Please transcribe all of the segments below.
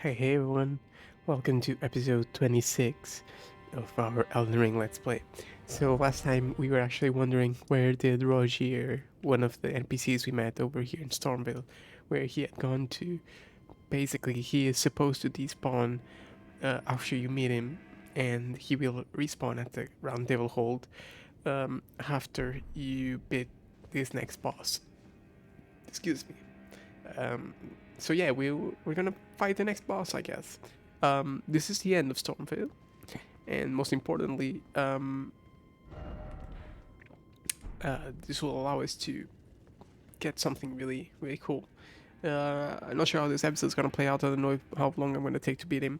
Hey everyone, welcome to episode 26 of our Elden Ring Let's Play. So last time we were actually wondering where did Rogier, one of the NPCs we met over here in Stormville, where he had gone to. Basically, he is supposed to despawn after you meet him, and he will respawn at the Round Devil Hold after you beat this next boss. Excuse me. Um, so yeah, we're gonna fight the next boss, I guess. This is the end of Stormvale, and most importantly, this will allow us to get something really cool. I'm not sure how this episode's gonna play out. I don't know how long I'm gonna take to beat him.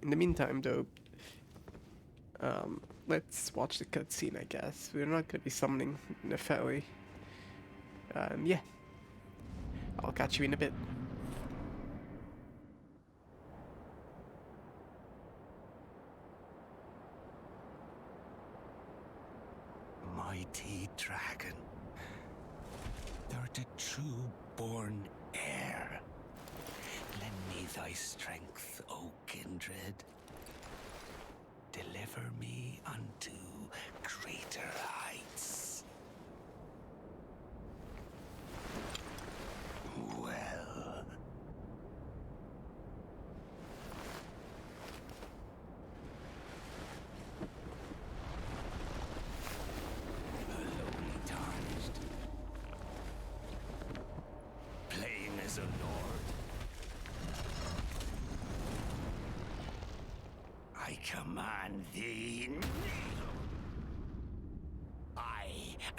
In the meantime, though, let's watch the cutscene. I guess we're not gonna be summoning Nefeli. Yeah, I'll catch you in a bit. Mighty dragon, thou'rt a true born heir. Lend me thy strength, O kindred. Deliver me unto greater heights. Well, lowly tarnished, playing as a lord. I command thee. I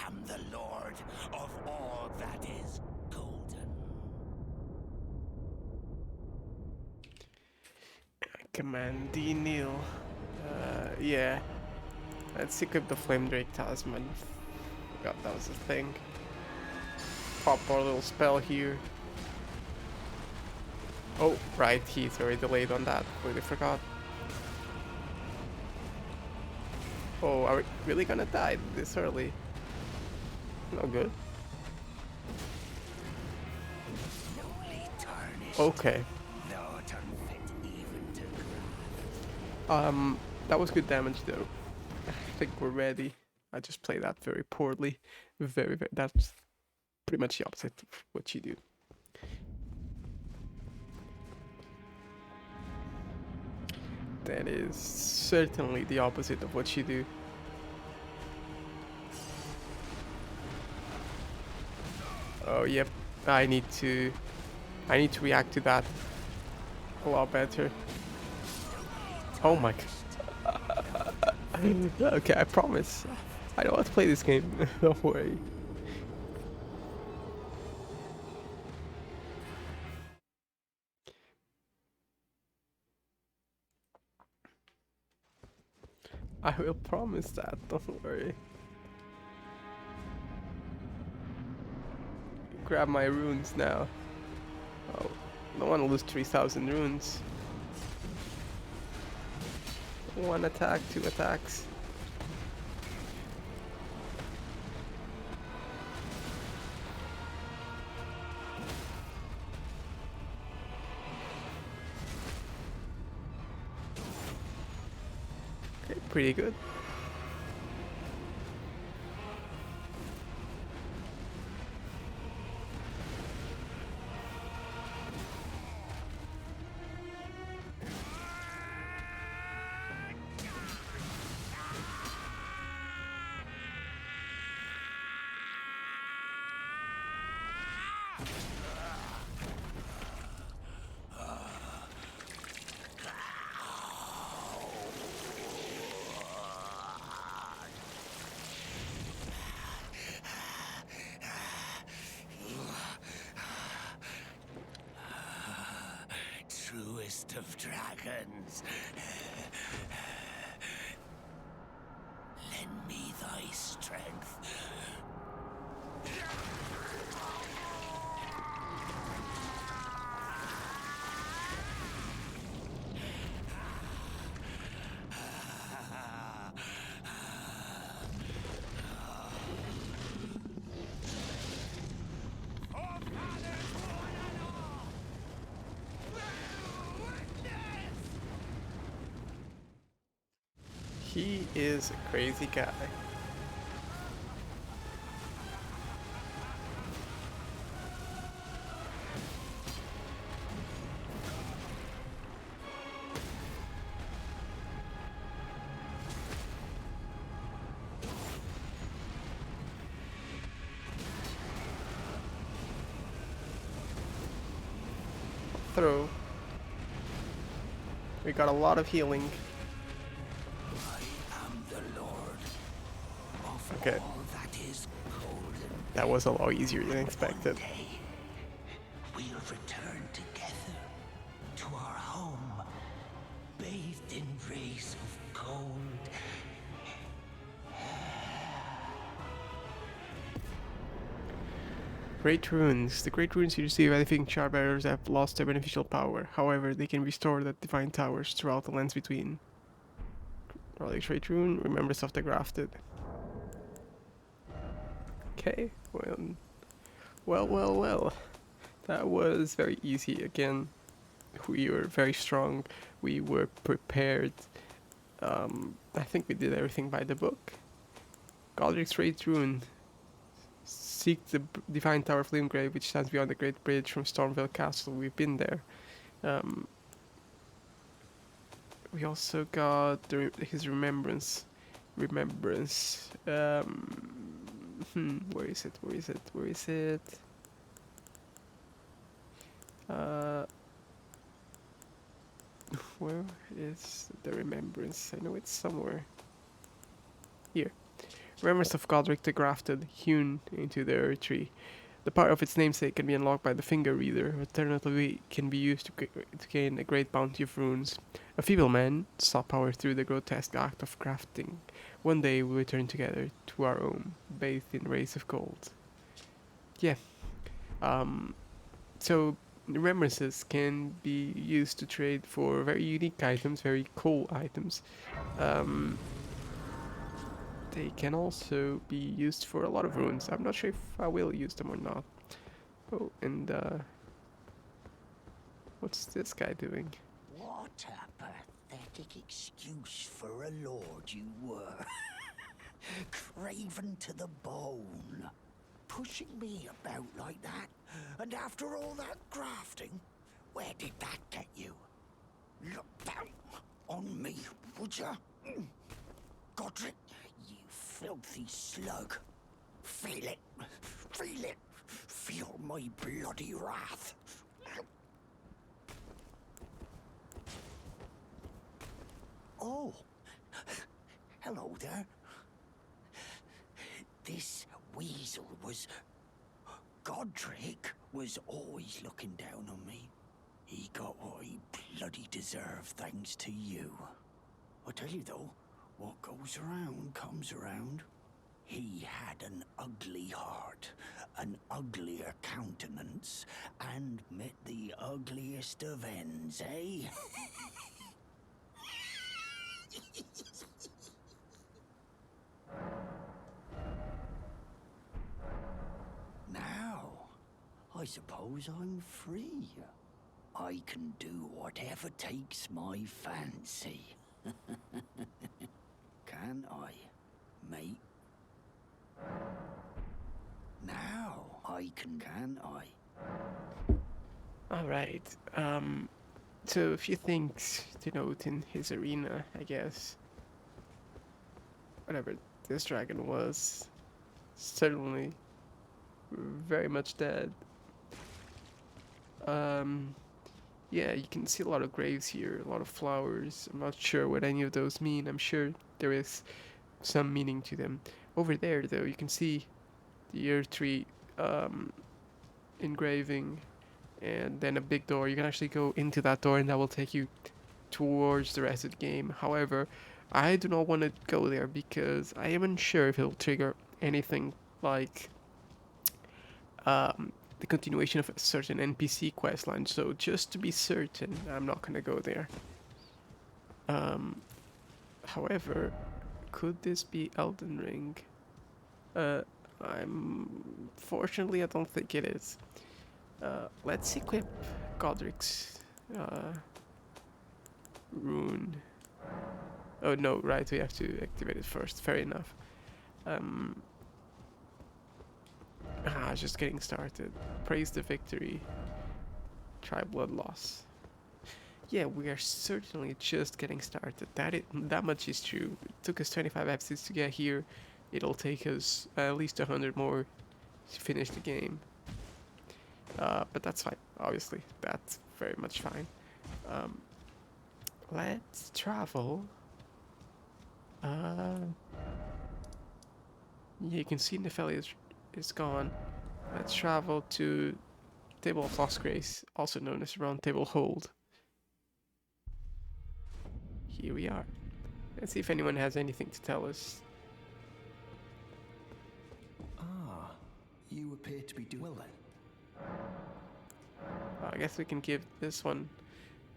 am the lord of all that is golden. Command D Neil. Yeah. Let's equip the Flame Drake Talisman. Forgot that was a thing. Pop our little spell here. Oh, right, he's already delayed on that. Completely forgot. Oh, are we really gonna die this early? No good. Lowly tarnished. Okay. Thou'rt unfit even to grasp. That was good damage though. I think we're ready. I just played that very poorly. Very. That's pretty much the opposite of what you do. That is certainly the opposite of what you do. Oh yep, I need to react to that a lot better. Oh my god. Okay, I promise. I know how to play this game. Don't worry. I will promise that. Don't worry. Grab my runes now. Oh, I don't want to lose 3,000 runes. One attack, two attacks. Okay, pretty good. Truest of dragons. Lend me thy strength. He is a crazy guy. Throw. We got a lot of healing. I am the Lord of Okay, all that is golden. that was a lot easier than expected. One day, we'll return together to our home, bathed in rays of gold. Great runes. The great runes you receive, I think Charbearers have lost their beneficial power. However, they can be stored at divine towers throughout the lands between. Relic Great Rune, Remembrance of the Grafted. Okay, well. That was very easy again. We were very strong. We were prepared. I think we did everything by the book. Godrick's Great Rune. Seek the Divine Tower of Limgrave, which stands beyond the Great Bridge from Stormvale Castle. We've been there. We also got his remembrance. Where is it? Where is the remembrance? I know it's somewhere. Here. Remembrance of Godrick the Grafted, hewn into the earth tree. The power of its namesake can be unlocked by the finger reader. Alternatively, can be used to gain a great bounty of runes. A feeble man sought power through the grotesque act of crafting. One day we return together to our home, bathed in rays of gold. Yeah. So remembrances can be used to trade for very unique items, very cool items. They can also be used for a lot of runes. I'm not sure if I will use them or not. Oh, and what's this guy doing? What a pathetic excuse for a lord you were. Craven to the bone. Pushing me about like that, and after all that grafting, where did that get you? Look down on me, would ya? Godrick, you filthy slug. Feel it, feel it, feel my bloody wrath. Oh, hello there. This weasel was... Godrick was always looking down on me. He got what he bloody deserved thanks to you. I tell you though, what goes around comes around. He had an ugly heart, an uglier countenance, and met the ugliest of ends, eh? Now, I suppose I'm free. I can do whatever takes my fancy. Can I, mate? Now, can I? Alright, so a few things to note in his arena, I guess. Whatever this dragon was, certainly very much dead. Yeah, you can see a lot of graves here, a lot of flowers. I'm not sure what any of those mean. I'm sure there is some meaning to them. Over there, though, you can see the earth tree engraving, and then a big door. You can actually go into that door, and that will take you towards the rest of the game. However, I do not want to go there because I am unsure if it'll trigger anything like the continuation of a certain NPC questline. So just to be certain, I'm not gonna go there. However, could this be Elden Ring? Fortunately, I don't think it is. Let's equip Godrick's rune. Oh no, right, we have to activate it first. Fair enough. Um, just getting started. Praise the victory. Try blood loss. Yeah, we are certainly just getting started. That much is true. It took us 25 episodes to get here. It'll take us at least 100 more to finish the game. But that's fine, obviously. That's very much fine. Um, let's travel. Yeah, you can see Nepheli is gone. Let's travel to Table of Lost Grace, also known as Round Table Hold. Here we are. Let's see if anyone has anything to tell us. Ah, you appear to be doing well then. I guess we can give this one,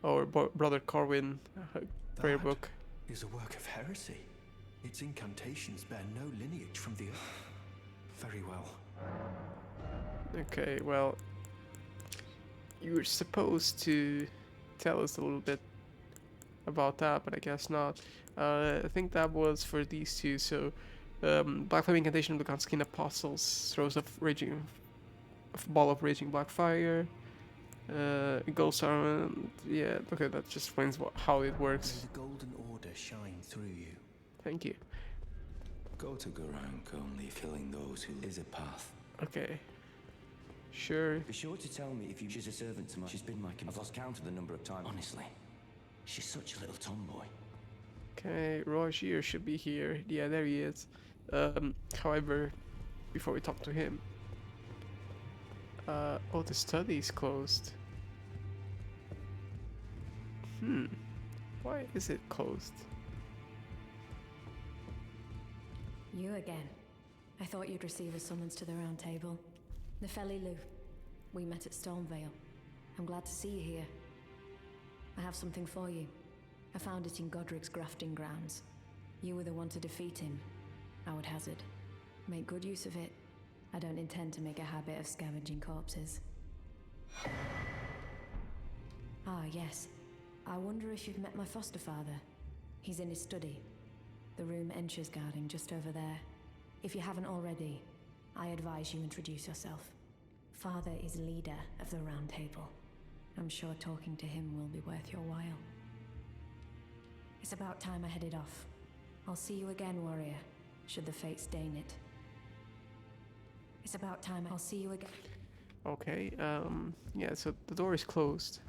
our brother Corwin, a prayer That book. is a work of heresy. Its incantations bear no lineage from the earth. Very well. Okay, well, you were supposed to tell us a little bit about that, but I guess not. I think that was for these two. So, Black Flame Incantation of the Godskin Apostles throws a ball of raging black fire. It goes around. Yeah, okay, that just explains how it works. May the golden order shine through you. Thank you. Go to Garank, only killing those who is a path. Okay. Sure. Be sure to tell me if she's a servant to my... She's been my... I've lost count of the number of times. Honestly, she's such a little tomboy. Okay, Rogier should be here. Yeah, there he is. However, before we talk to him... oh, the study is closed. Why is it closed? You again. I thought you'd receive a summons to the round table. Nepheli Lu. We met at Stormvale. I'm glad to see you here. I have something for you. I found it in Godrick's grafting grounds. You were the one to defeat him, I would hazard. Make good use of it. I don't intend to make a habit of scavenging corpses. Ah, yes. I wonder if you've met my foster father. He's in his study. The room Encher's guarding just over there. If you haven't already, I advise you introduce yourself. Father is leader of the Round Table. I'm sure talking to him will be worth your while. It's about time I headed off. I'll see you again, warrior, should the fates deign it. It's about time I'll see you again. Okay, yeah, so the door is closed.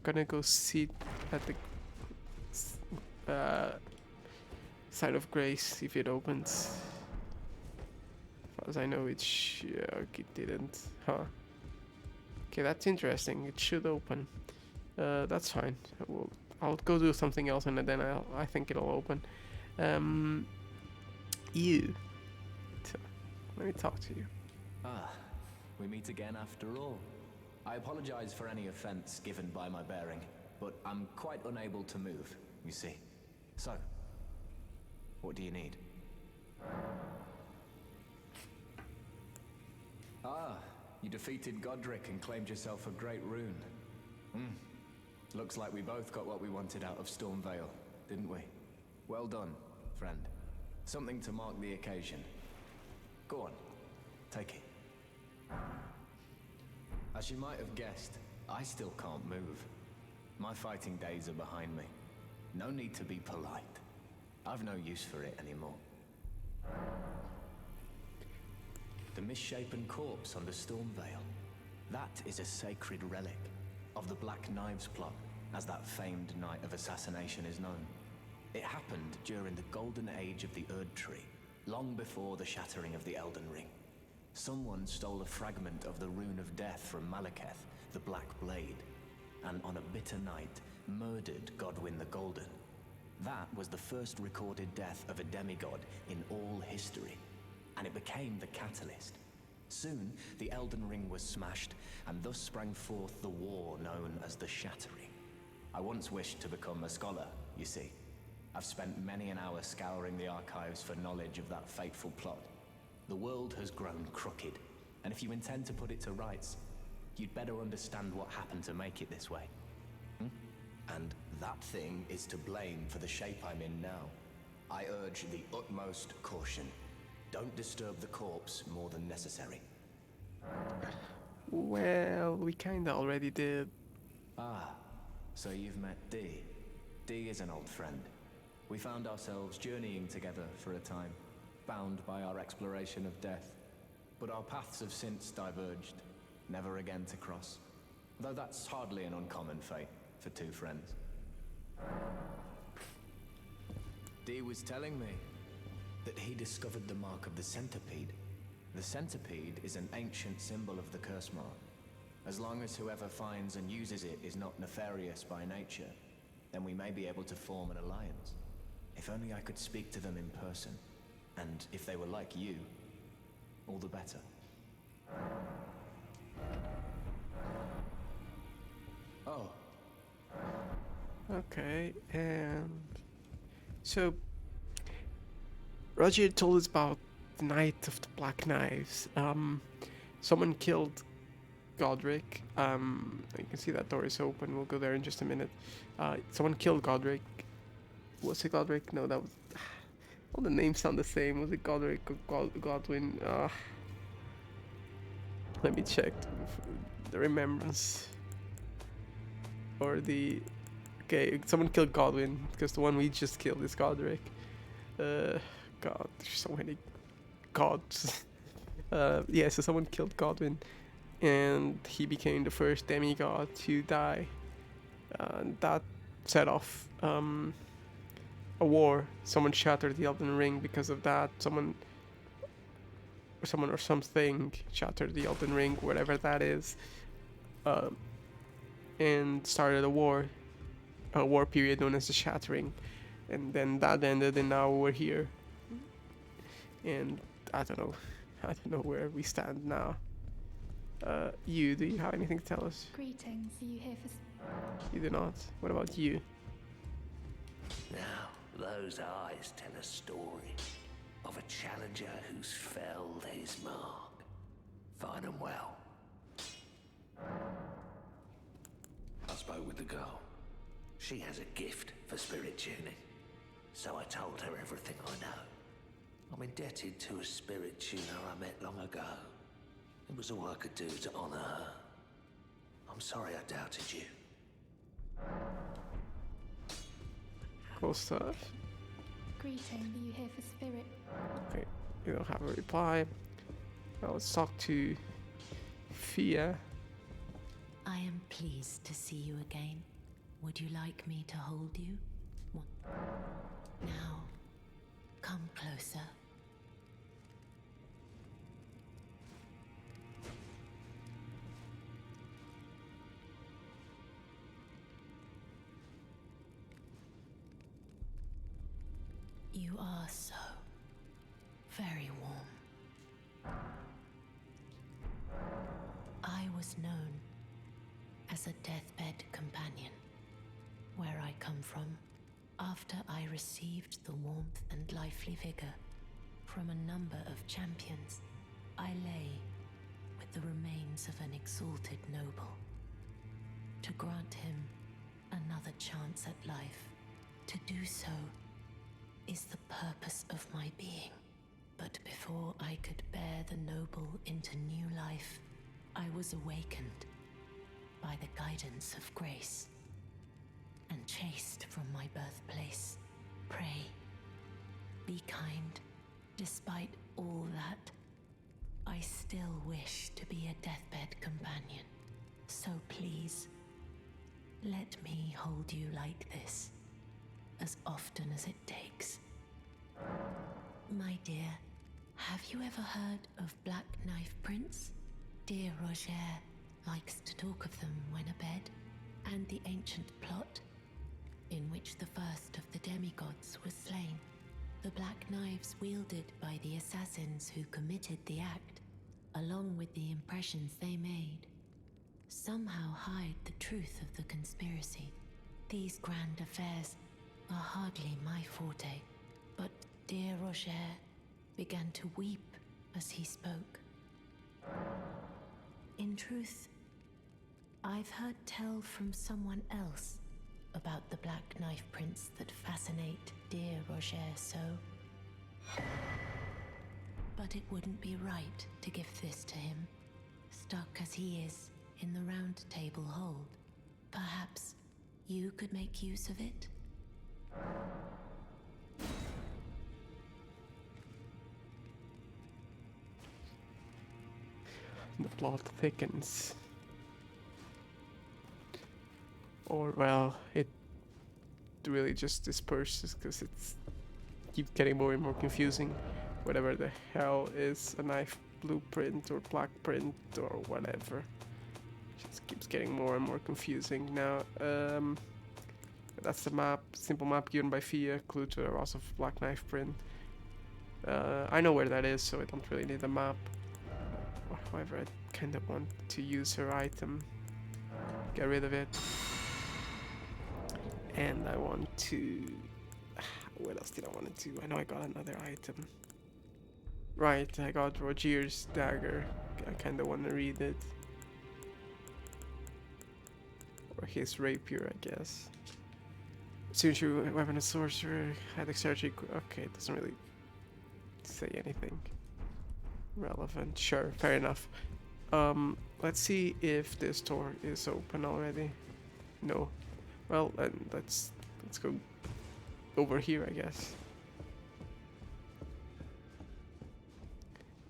Gonna go sit at the side of Grace, if it opens. As far as I know, it didn't. Huh. Okay, that's interesting. It should open. That's fine. I'll go do something else, and then I think it'll open. You. So, let me talk to you. Ah, we meet again after all. I apologize for any offense given by my bearing, but I'm quite unable to move, you see. So, what do you need? Ah, you defeated Godrick and claimed yourself a great rune. Looks like we both got what we wanted out of Stormvale, didn't we? Well done, friend. Something to mark the occasion. Go on, take it. As you might have guessed, I still can't move. My fighting days are behind me. No need to be polite. I've no use for it anymore. The misshapen corpse under Stormvale. That is a sacred relic of the Black Knives plot, as that famed night of assassination is known. It happened during the golden age of the Erd Tree, long before the shattering of the Elden Ring. Someone stole a fragment of the Rune of Death from Malekith, the Black Blade, and on a bitter night, murdered Godwyn the Golden. That was the first recorded death of a demigod in all history, and it became the catalyst. Soon, the Elden Ring was smashed, and thus sprang forth the war known as the Shattering. I once wished to become a scholar, you see. I've spent many an hour scouring the archives for knowledge of that fateful plot. The world has grown crooked, and if you intend to put it to rights, you'd better understand what happened to make it this way. And that thing is to blame for the shape I'm in now, I urge the utmost caution. Don't disturb the corpse more than necessary. Well, we kinda already did. Ah, so you've met Dee. Dee is an old friend. We found ourselves journeying together for a time, bound by our exploration of death. But our paths have since diverged, never again to cross. Though that's hardly an uncommon fate for two friends. Dee was telling me that he discovered the mark of the centipede. The centipede is an ancient symbol of the curse mark. As long as whoever finds and uses it is not nefarious by nature, then we may be able to form an alliance. If only I could speak to them in person. And if they were like you, all the better. Oh. Okay, and so Roger told us about the Night of the Black Knives. Someone killed Godrick. You can see that door is open. We'll go there in just a minute. Someone killed Godrick. Was it Godrick? No, that was. All the names sound the same. Was it Godrick or Godwin? Let me check the remembrance. Or the. Okay, someone killed Godwin because the one we just killed is Godrick. God, there's so many gods. Yeah, so someone killed Godwin, and he became the first demigod to die. And that set off a war. Someone shattered the Elden Ring because of that. Someone or something shattered the Elden Ring, whatever that is, and started a war period known as the Shattering. And then that ended, and now we're here. And I don't know where we stand now. Do you have anything to tell us? Greetings, are you here for... You do not. What about you? Now, those eyes tell a story of a challenger who's felled his mark. Fine and well. I spoke with the girl. She has a gift for spirit tuning. So I told her everything I know. I'm indebted to a spirit tuner I met long ago. It was all I could do to honor her. I'm sorry I doubted you. Cool stuff. Greetings, are you here for spirit? Okay, you don't have a reply. Now let's talk to Fia. I am pleased to see you again. Would you like me to hold you? Now, come closer. You are so very warm. I was known as a deathbed companion. Where I come from, after I received the warmth and lively vigor from a number of champions, I lay with the remains of an exalted noble. To grant him another chance at life, to do so is the purpose of my being. But before I could bear the noble into new life, I was awakened by the guidance of grace and chased from my birthplace. Pray, be kind. Despite all that, I still wish to be a deathbed companion. So please, let me hold you like this, as often as it takes. My dear, have you ever heard of Black Knife Prince? Dear Roger likes to talk of them when abed, and the ancient plot in which the first of the demigods was slain. The black knives wielded by the assassins who committed the act, along with the impressions they made, somehow hide the truth of the conspiracy. These grand affairs are hardly my forte, but dear Roger began to weep as he spoke. In truth, I've heard tell from someone else about the black knife prints that fascinate dear Roger so. But it wouldn't be right to give this to him, stuck as he is in the round table hold. Perhaps you could make use of it? The plot thickens. Or, well, it really just disperses because it's keeps getting more and more confusing. Whatever the hell is a knife blueprint or black print or whatever. Just keeps getting more and more confusing. Now, that's the map, simple map given by Fia, clue to the Ross of black knife print. I know where that is, so I don't really need a map. However, I kind of want to use her item, get rid of it, and I want to. What else did I want to do? I know I got another item. Right, I got Roger's dagger. I kind of want to read it, or his rapier, I guess. Signature weapon of sorcerer, had exergy. Okay, it doesn't really say anything relevant. Sure, fair enough. Let's see if this door is open already. No. Well, then let's go over here, I guess.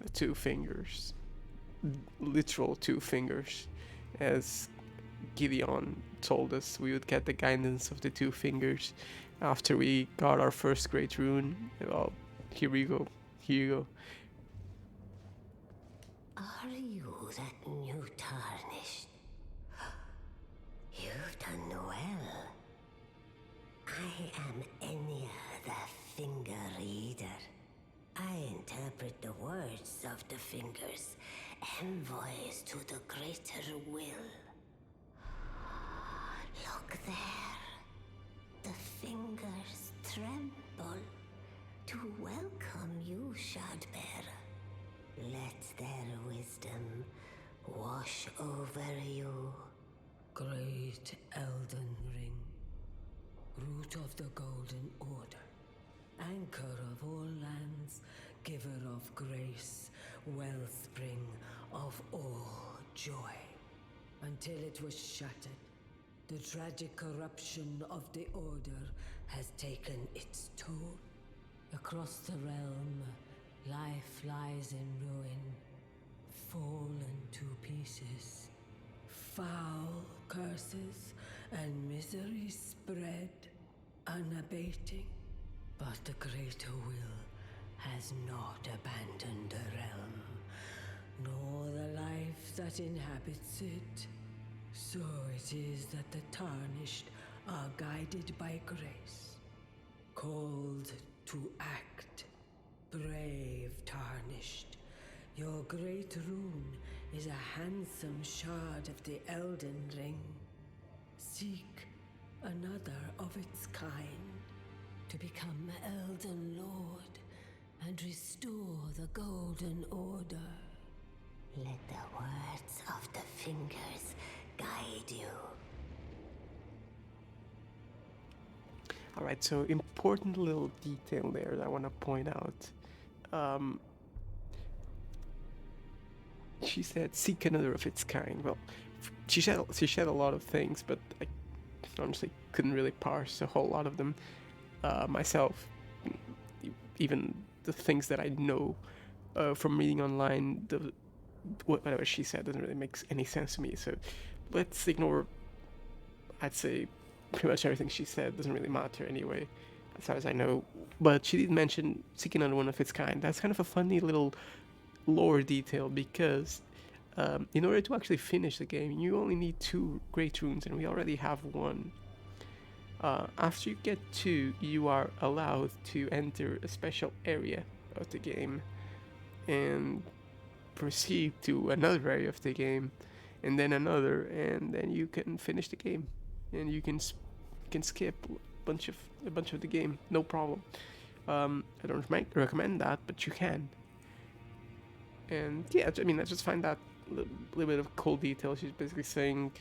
The two fingers. Literal two fingers. As Gideon told us we would get the guidance of the two fingers after we got our first great rune. Well, here we go. Here you go. Are you that new tarnished? You've done well. I am Enya, the finger reader. I interpret the words of the fingers, envoys to the greater will. Look there. The fingers tremble to welcome you, Shardbearer. Let their wisdom wash over you. Great Elden Ring, root of the Golden Order, anchor of all lands, giver of grace, wellspring of all joy. Until it was shattered, the tragic corruption of the Order has taken its toll. Across the realm, life lies in ruin, fallen to pieces. Foul curses and misery spread, unabating. But the greater will has not abandoned the realm, nor the life that inhabits it. So it is that the tarnished are guided by grace, called to act. Brave tarnished, your great rune is a handsome shard of the Elden Ring. Seek another of its kind to become Elden Lord and restore the Golden Order. Let the words of the fingers guide you. Alright, so important little detail there that I want to point out. She said, seek another of its kind. Well, she said a lot of things, but I honestly couldn't really parse a whole lot of them myself. Even the things that I know from reading online, whatever she said doesn't really make any sense to me. So let's ignore, I'd say, pretty much everything she said doesn't really matter anyway, as far as I know. But she did mention seeking another one of its kind. That's kind of a funny little lore detail, because in order to actually finish the game, you only need 2 great runes, and we already have 1. After you get 2, you are allowed to enter a special area of the game and proceed to another area of the game, and then another, and then you can finish the game, and you can skip a bunch of the game, no problem. I don't recommend that, but you can. And yeah, I mean, I just find that a little bit of cool detail. She's basically saying,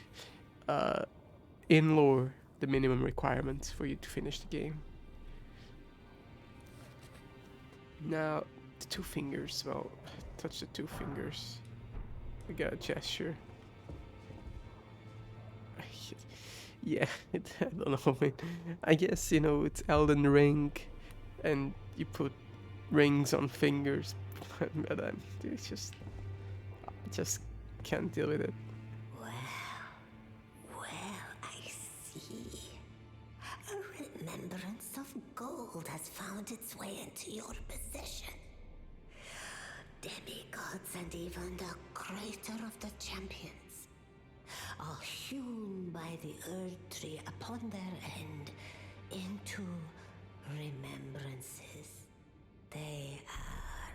in lore, the minimum requirements for you to finish the game. Now, the 2 fingers. Well, touch the 2 fingers. We got a gesture. Yeah, I don't know. I guess, you know, it's Elden Ring, and you put rings on fingers, but it's just, I just can't deal with it. Well, I see. A remembrance of gold has found its way into your possession. Demigods and even the creator of the champions are hewn by the Earth Tree upon their end into remembrances. They are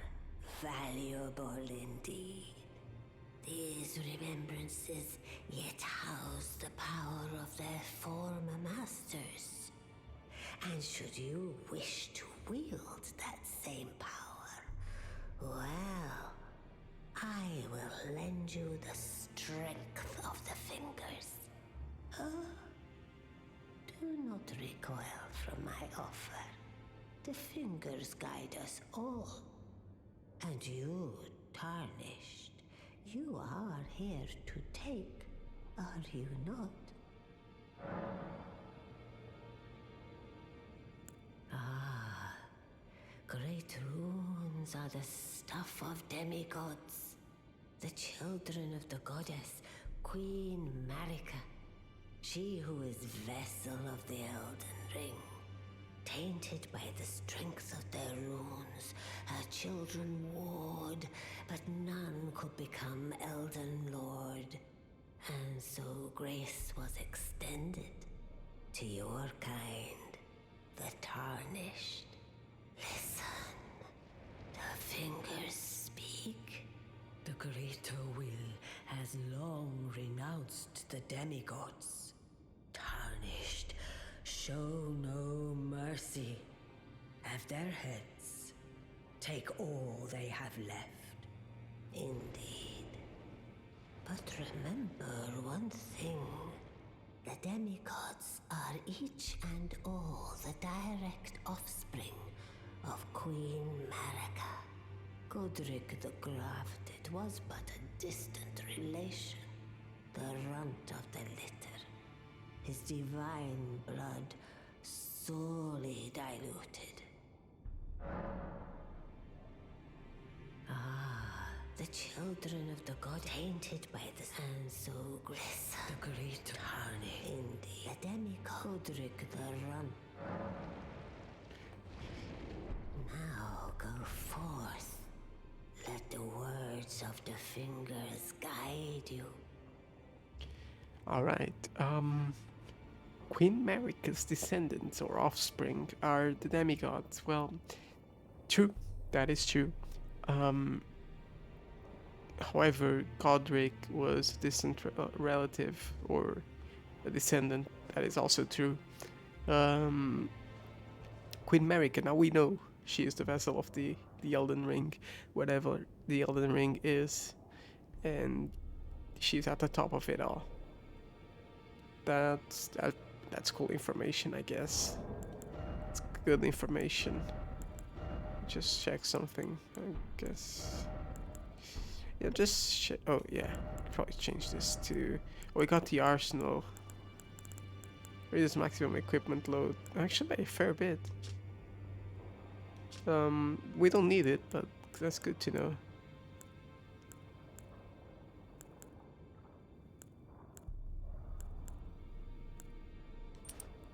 valuable indeed. These remembrances yet house the power of their former masters. And should you wish to wield that same power, well, I will lend you the strength of the fingers. Do not recoil from my offer. The fingers guide us all. And you, Tarnished, you are here to take, are you not? Ah, great runes are the stuff of demigods. The children of the goddess, Queen Marika. She who is vessel of the Elden Ring. Tainted by the strength of their runes, her children warred, but none could become Elden Lord. And so grace was extended to your kind, the Tarnished. Listen, the fingers speak. The greater will has long renounced the demigods. Tarnished, show no mercy. Have their heads. Take all they have left. Indeed. But remember one thing. The demigods are each and all the direct offspring of Queen Marika. Godrick the Grafted was but a distant relation, the runt of the litter. His divine blood sorely diluted. Ah, the children of the god tainted by the and so grace. The great Tarnished. Indeed, the demigod Godrick the runt. Now go forth. Let the words of the fingers guide you. Alright, Queen Marika's descendants or offspring are the demigods. Well, true, that is true. However, Godrick was a distant relative or a descendant. That is also true. Queen Marika, now we know she is the vessel of the Elden Ring, whatever the Elden Ring is, and she's at the top of it all. That's cool information, I guess. It's good information. Just check something, I guess. Yeah, just check. Oh yeah, probably change this to. Oh, we got the arsenal. Reduce maximum equipment load. Actually, a fair bit. We don't need it, but that's good to know.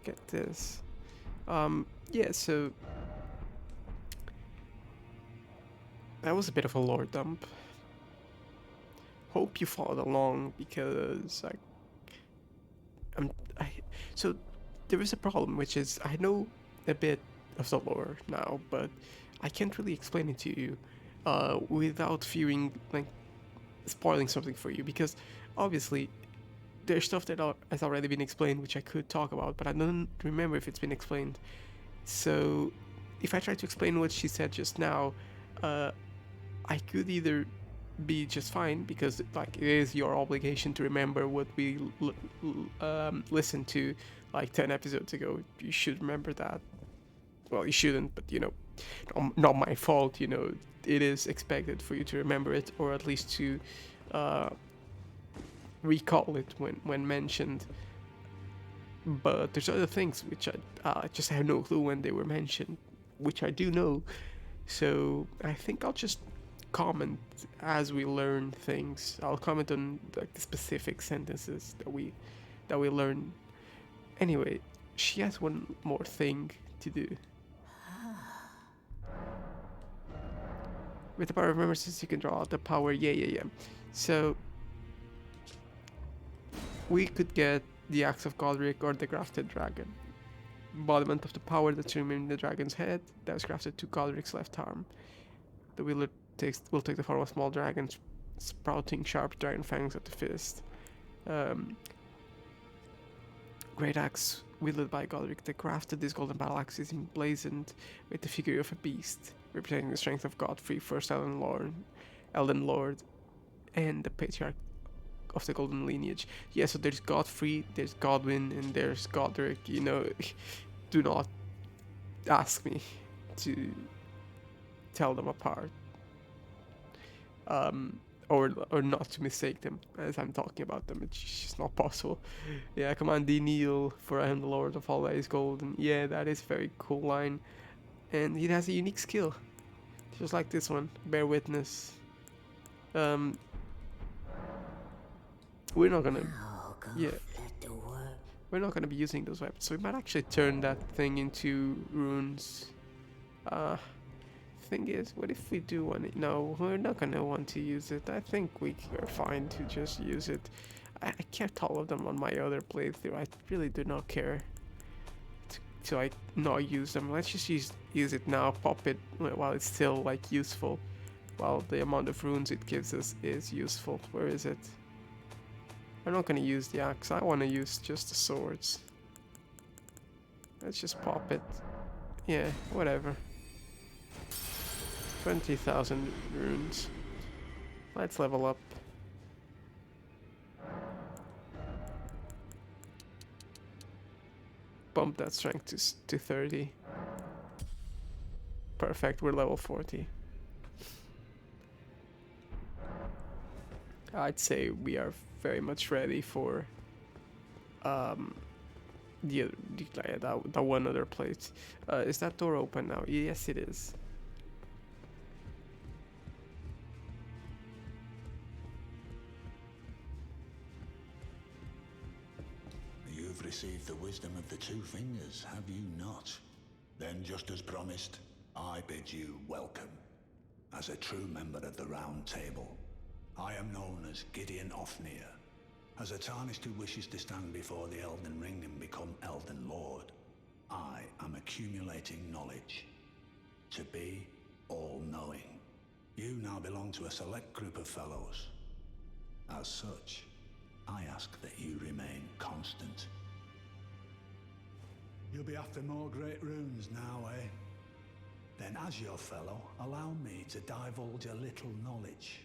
Get this. Yeah, so that was a bit of a lore dump. Hope you followed along because so there is a problem, which is I know a bit of the lore now, but I can't really explain it to you without fearing like spoiling something for you, because obviously there's stuff that has already been explained which I could talk about, but I don't remember if it's been explained. So if I try to explain what she said just now, I could either be just fine, because like it is your obligation to remember what we listened to like 10 episodes ago. You should remember that. Well, you shouldn't, but you know, not my fault. You know, it is expected for you to remember it, or at least to recall it when mentioned. But there's other things which I just have no clue when they were mentioned, which I do know. So I think I'll just comment as we learn things. I'll comment on like the specific sentences that we learn. Anyway, she has one more thing to do. With the power of remembrances, you can draw out the power. Yeah. So we could get the Axe of Godrick or the Grafted Dragon. Embodiment of the power that's remained in the dragon's head that was grafted to Godrick's left arm. The wielder will take the form of a small dragon, sprouting sharp dragon fangs at the fist. Great axe wielded by Godrick the Grafted. This golden battle axe is emblazoned with the figure of a beast, representing the strength of Godfrey, first Elden Lord, and the patriarch of the golden lineage. Yeah, so there's Godfrey, there's Godwyn, and there's Godrick. You know, do not ask me to tell them apart, or not to mistake them as I'm talking about them. It's just not possible. Yeah, command thee kneel, for I am the Lord of all that is golden. Yeah, that is a very cool line, and it has a unique skill, just like this one. Bear witness. We're not gonna, yeah, we're not gonna be using those weapons, so we might actually turn that thing into runes. Thing is, what if we do want it? No, we're not gonna want to use it. I think we are fine to just use it. I kept all of them on my other playthrough. I really do not care to like not use them. Let's just use it now, pop it while it's still like useful, while the amount of runes it gives us is useful. Where is it? I'm not gonna use the axe. I want to use just the swords. Let's just pop it. Yeah, whatever. 20,000 runes. Let's level up. Bump that strength to 30. Perfect, we're level 40. I'd say we are very much ready for the one other place. Is that door open now? Yes, it is. You've received the wisdom of the two fingers, have you not? Then, just as promised, I bid you welcome. As a true member of the Round Table, I am known as Gideon Ofnir. As a Tarnished who wishes to stand before the Elden Ring and become Elden Lord, I am accumulating knowledge. To be all-knowing. You now belong to a select group of fellows. As such, I ask that you remain constant. You'll be after more great runes now, eh? Then as your fellow, allow me to divulge a little knowledge.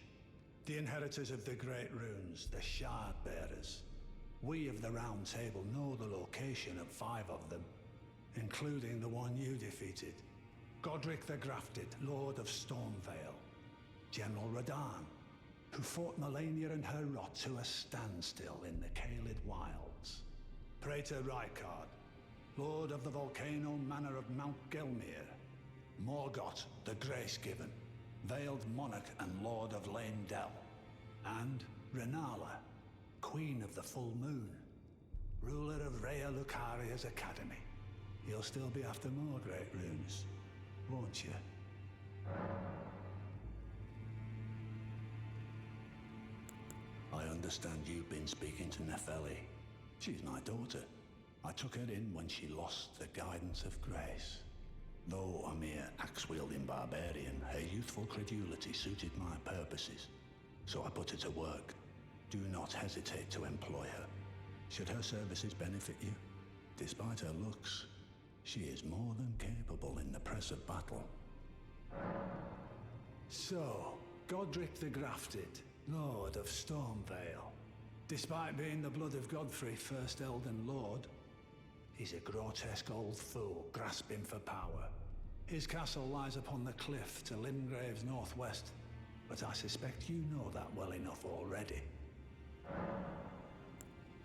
The inheritors of the great runes, the Shard Bearers. We of the Round Table know the location of 5 of them, including the one you defeated. Godrick the Grafted, Lord of Stormvale. General Radahn, who fought Melania and her rot to a standstill in the Caelid Wilds. Praetor Rykard, Lord of the Volcano Manor of Mount Gelmir. Morgoth the Grace-Given, Veiled Monarch and Lord of Lane Dell. And Renala, Queen of the Full Moon, ruler of Rhea Lucaria's Academy. You'll still be after more great runes, won't you? I understand you've been speaking to Nepheli. She's my daughter. I took her in when she lost the guidance of grace. Though a mere axe-wielding barbarian, her youthful credulity suited my purposes. So I put her to work. Do not hesitate to employ her. Should her services benefit you, despite her looks, she is more than capable in the press of battle. So, Godrick the Grafted, Lord of Stormvale. Despite being the blood of Godfrey, first Elden Lord, he's a grotesque old fool grasping for power. His castle lies upon the cliff to Limgrave's northwest, but I suspect you know that well enough already.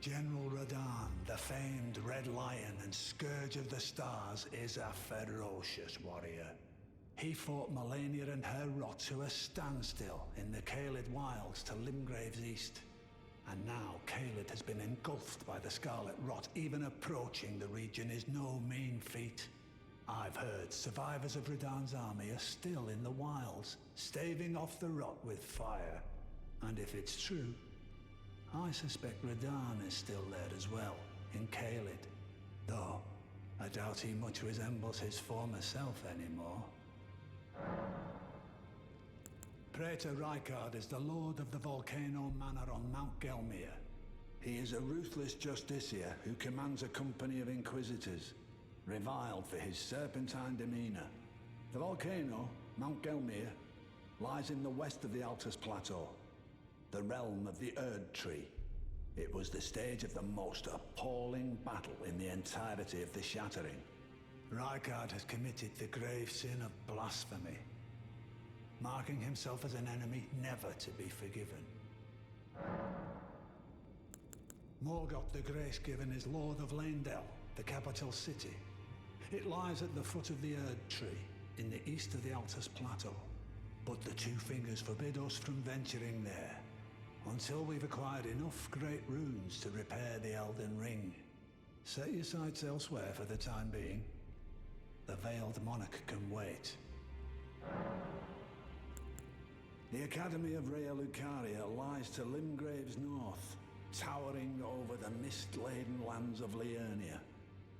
General Radahn, the famed Red Lion and Scourge of the Stars, is a ferocious warrior. He fought Melania and her rot to a standstill in the Caelid Wilds to Limgrave's east. And now Caelid has been engulfed by the Scarlet Rot. Even approaching the region is no mean feat. I've heard survivors of Radahn's army are still in the wilds, staving off the rot with fire. And if it's true, I suspect Radahn is still there as well, in Caelid. Though, I doubt he much resembles his former self anymore. Praetor Rykard is the lord of the Volcano Manor on Mount Gelmir. He is a ruthless justiciar who commands a company of inquisitors, reviled for his serpentine demeanor. The volcano, Mount Gelmir, lies in the west of the Altus Plateau, the realm of the Erd Tree. It was the stage of the most appalling battle in the entirety of the Shattering. Rykard has committed the grave sin of blasphemy, marking himself as an enemy never to be forgiven. Morgoth the Grace-Given is Lord of Leyndell, the capital city. It lies at the foot of the Erd Tree, in the east of the Altus Plateau. But the Two Fingers forbid us from venturing there, until we've acquired enough great runes to repair the Elden Ring. Set your sights elsewhere for the time being. The Veiled Monarch can wait. The Academy of Rhea Lucaria lies to Limgrave's north, towering over the mist-laden lands of Liurnia.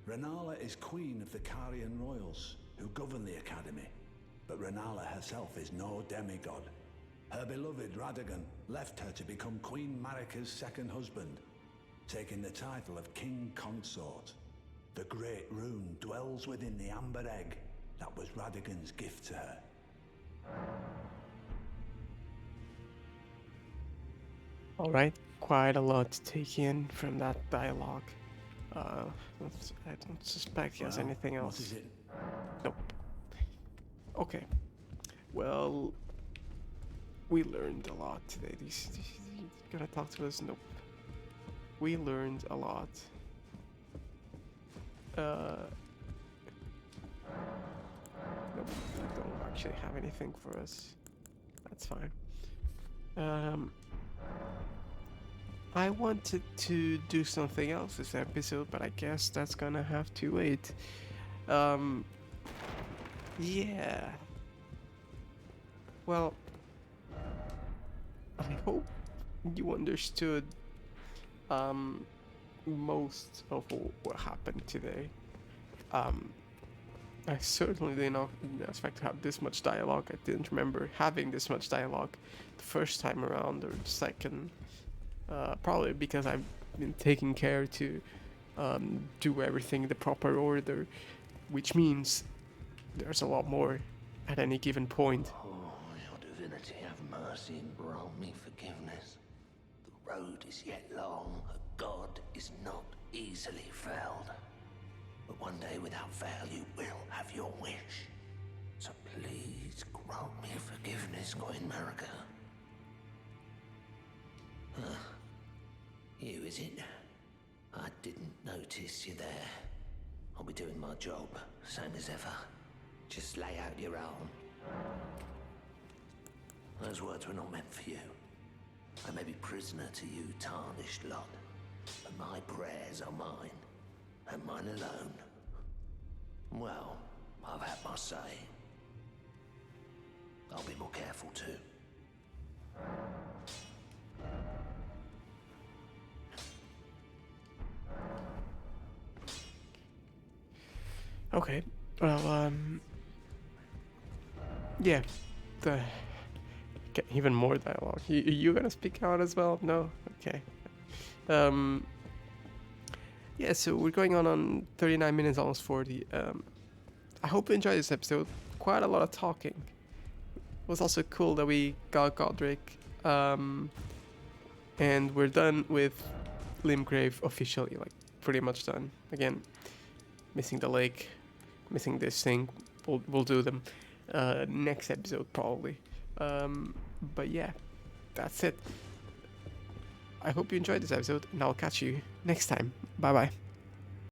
Rennala is queen of the Carian royals, who govern the Academy. But Rennala herself is no demigod. Her beloved Radagon left her to become Queen Marika's second husband, taking the title of King Consort. The Great Rune dwells within the Amber Egg that was Radagon's gift to her. Alright, quite a lot to take in from that dialogue. I don't suspect he has anything else. What is it? Nope. Okay. Well, we learned a lot today. You gonna talk to us? Nope. We learned a lot. Nope, I don't actually have anything for us. That's fine. I wanted to do something else this episode, but I guess that's gonna have to wait. Yeah. Well, I hope you understood most of what happened today. I certainly did not expect to have this much dialogue. I didn't remember having this much dialogue the first time around or the second. Probably because I've been taking care to do everything in the proper order, which means there's a lot more at any given point. Oh, your divinity, have mercy and grant me forgiveness. The road is yet long, a god is not easily felled. But one day without fail you will have your wish. So please grant me forgiveness, Queen Marika. Huh? You, is it? I didn't notice you there. I'll be doing my job, same as ever. Just lay out your arm. Those words were not meant for you. I may be prisoner to you, tarnished lot, but my prayers are mine, and mine alone. Well, I've had my say. I'll be more careful too. Okay, well, yeah, even more dialogue. You gonna speak out as well? No? Okay. Yeah, so we're going on 39 minutes, almost 40. I hope you enjoyed this episode. Quite a lot of talking. was also cool that we got Godrick. And we're done with Limgrave officially, like pretty much done. Again, missing the lake, missing this thing. We'll do them next episode probably. But yeah, that's it. I hope you enjoyed this episode, and I'll catch you next time. Bye bye.